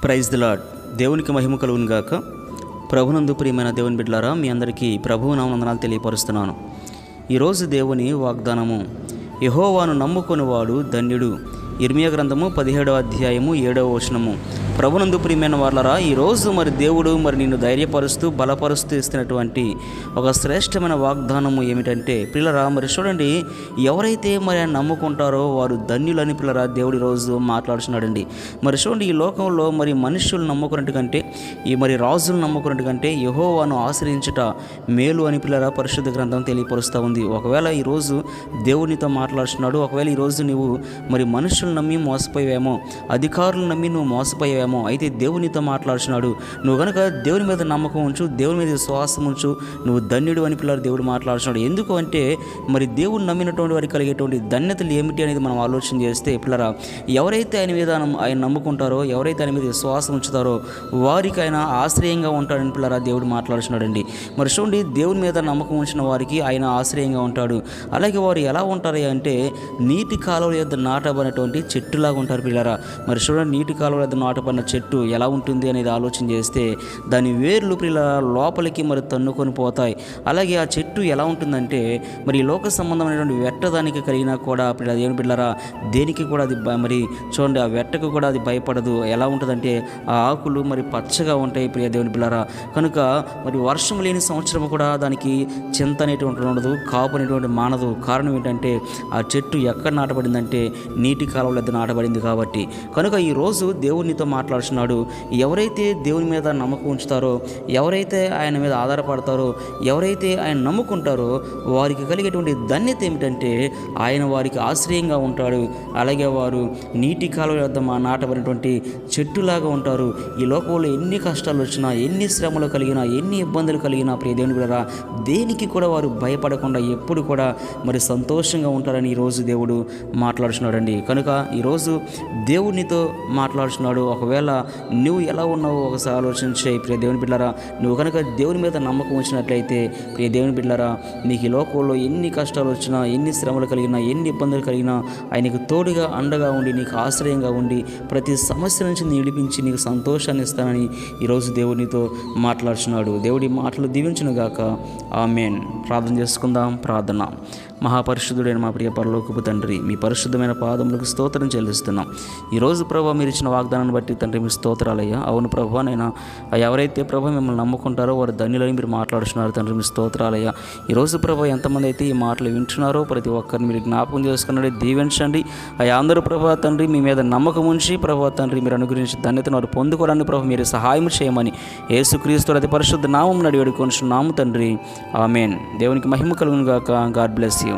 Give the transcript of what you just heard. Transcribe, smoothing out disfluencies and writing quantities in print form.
Praise the lord. దేవునికి మహిమ కలుగును గాక. ప్రభునందు ప్రియమైన దేవుని బిడ్డలారా, మీ అందరికీ ప్రభువు నామమున తెలియపరుస్తున్నాను. ఈరోజు దేవుని వాగ్దానము, యెహోవాను నమ్ముకొనివాడు ధన్యుడు. ఇర్మియా గ్రంథము 17వ అధ్యాయము 7వ వచనము. ప్రభునందు ప్రియమైన వాళ్ళరా, ఈరోజు దేవుడు నిన్ను ధైర్యపరుస్తూ బలపరుస్తూ ఇస్తున్నటువంటి ఒక శ్రేష్టమైన వాగ్దానము ఏమిటంటే, పిల్లరా చూడండి, ఎవరైతే ఆయన నమ్ముకుంటారో వారు ధన్యులని పిల్లరా దేవుడు ఈరోజు మాట్లాడుతున్నాడండి. చూడండి, ఈ లోకంలో మనుషులు నమ్ముకున్నట్టు కంటే రాజులు నమ్ముకున్నట్టు కంటే యెహోవాను ఆశ్రయించుట మేలు అని పిల్లరా పరిశుద్ధ గ్రంథం తెలియపరుస్తూ ఉంది. ఒకవేళ ఈరోజు దేవునితో మాట్లాడుతున్నాడు, ఒకవేళ ఈరోజు నువ్వు మనుషులు నమ్మి మోసపోయావేమో, అధికారులను నమ్మి నువ్వు మోసపోయావేమో, అయితే దేవునితో మాట్లాడుతున్నాడు. నువ్వు కనుక దేవుని మీద నమ్మకం ఉంచు, దేవుని మీద విశ్వాసం ఉంచు, నువ్వు ధన్యుడు అని పిల్లలు దేవుడు మాట్లాడుతున్నాడు. ఎందుకు అంటే దేవుడు నమ్మినటువంటి వారికి కలిగేటువంటి ధన్యతలు ఏమిటి అనేది మనం ఆలోచన చేస్తే, పిల్లరా ఎవరైతే ఆయన నమ్ముకుంటారో, ఎవరైతే ఆయన మీద విశ్వాసం ఉంచుతారో వారికి ఆయన ఆశ్రయంగా ఉంటాడని పిల్లరా దేవుడు మాట్లాడుతున్నాడండి. చూడండి, దేవుని మీద నమ్మకం ఉంచిన వారికి ఆయన ఆశ్రయంగా ఉంటాడు. అలాగే వారు ఎలా ఉంటారు అంటే నీటి కాలువ యొద్ద నాటబడినటువంటి చెట్టులాగా ఉంటారు పిల్లరా. చూడండి, నీటి కాలువ యొద్ద నాటబడిన చెట్టు ఎలా ఉంటుంది అనేది ఆలోచన చేస్తే దాని వేర్లు పిల్ల లోపలికి తన్నుకొని పోతాయి. అలాగే ఆ చెట్టు ఎలా ఉంటుందంటే ఈ లోక సంబంధమైనటువంటి వెట్టదానికి కలిగినా కూడా దేవుని పిల్లరా దేనికి కూడా అది చూడండి, ఆ వెట్టకు కూడా అది భయపడదు. ఎలా ఉంటుందంటే ఆ ఆకులు పచ్చగా ఉంటాయి ప్రియ దేవుని పిల్లరా. కనుక వర్షం లేని సంవత్సరం కూడా దానికి చింత అనేటువంటి ఉండదు, కాపు అనేటువంటి మానదు. కారణం ఏంటంటే ఆ చెట్టు ఎక్కడ నాటబడిందంటే నీటి కాలువలో నాటబడింది కాబట్టి. కనుక ఈరోజు దేవునితో మాట్లాడుతున్నాడు. ఎవరైతే దేవుని మీద నమ్మకం ఉంచుతారో, ఎవరైతే ఆయన మీద ఆధారపడతారో, ఎవరైతే ఆయన నమ్ముకుంటారో వారికి కలిగేటువంటి ధన్యత ఏమిటంటే ఆయన వారికి ఆశ్రయంగా ఉంటాడు. అలాగే వారు నీటి కాలువ వద్ద నాటబడినటువంటి చెట్టులాగా ఉంటారు. ఈ లోకంలో ఎన్ని కష్టాలు వచ్చినా, ఎన్ని శ్రమలు కలిగినా, ఎన్ని ఇబ్బందులు కలిగినా ప్రియ దేవుని బిడ్డలారా దేనికి కూడా వారు భయపడకుండా ఎప్పుడు కూడా సంతోషంగా ఉంటారని ఈరోజు దేవుడు మాట్లాడుతున్నాడండి. కనుక ఈరోజు దేవునితో మాట్లాడుతున్నాడు. ఒకవేళ నువ్వు ఎలా ఉన్నావో ఒకసారి ఆలోచించే ప్రియ దేవుని బిడ్డలారా. నువ్వు కనుక దేవుని మీద నమ్మకం ఉంచినట్లయితే ప్రియ దేవుని బిడ్డలారా, నీకు ఈ లోకంలో ఎన్ని కష్టాలు వచ్చినా, ఎన్ని శ్రమలు కలిగినా, ఎన్ని ఇబ్బందులు కలిగినా ఆయనకు తోడుగా అండగా ఉండి నీకు ఆశ్రయంగా ఉండి ప్రతి సమస్య నుంచి నిలిపించి నీకు సంతోషాన్ని ఇస్తానని ఈరోజు దేవునితో మాట్లాడుతున్నాడు. దేవుడి మాటలు దీవించునుగాక. ఆమేన్. ప్రార్థన చేసుకుందాం. ప్రార్థన. మహాపరిశుద్ధుడైన మా ప్రియ పరలోకపు తండ్రి, మీ పరిశుద్ధమైన పాదములకు స్తోత్రం చెల్లిస్తున్నాం. ఈరోజు ప్రభు మీరు ఇచ్చిన వాగ్దానాన్ని బట్టి తండ్రి మీ స్తోత్రాలయ్యా. అవును ప్రభు, నైనా ఎవరైతే ప్రభు మిమ్మల్ని నమ్ముకుంటారో వారు ధన్యులని మీరు మాట్లాడుతున్నారు తండ్రి, మీ స్తోత్రాలయ్యా. ఈరోజు ప్రభు ఎంతమంది అయితే ఈ మాటలు వింటున్నారో ప్రతి ఒక్కరిని మీరు జ్ఞాపకం చేసుకున్నాడు, దీవించండి అయ్యా. అందరూ ప్రభు తండ్రి మీ మీద నమ్మకం ఉంచి ప్రభు తండ్రి మీరు అనుగ్రహించి ధన్యతను వారు పొందుకోవడానికి ప్రభు మీరు సహాయం చేయమని యేసుక్రీస్తు అతి పరిశుద్ధ నామం వేడుకొంటున్నాము తండ్రి. ఆమేన్. దేవునికి మహిమ కలుగును గాక. God bless you.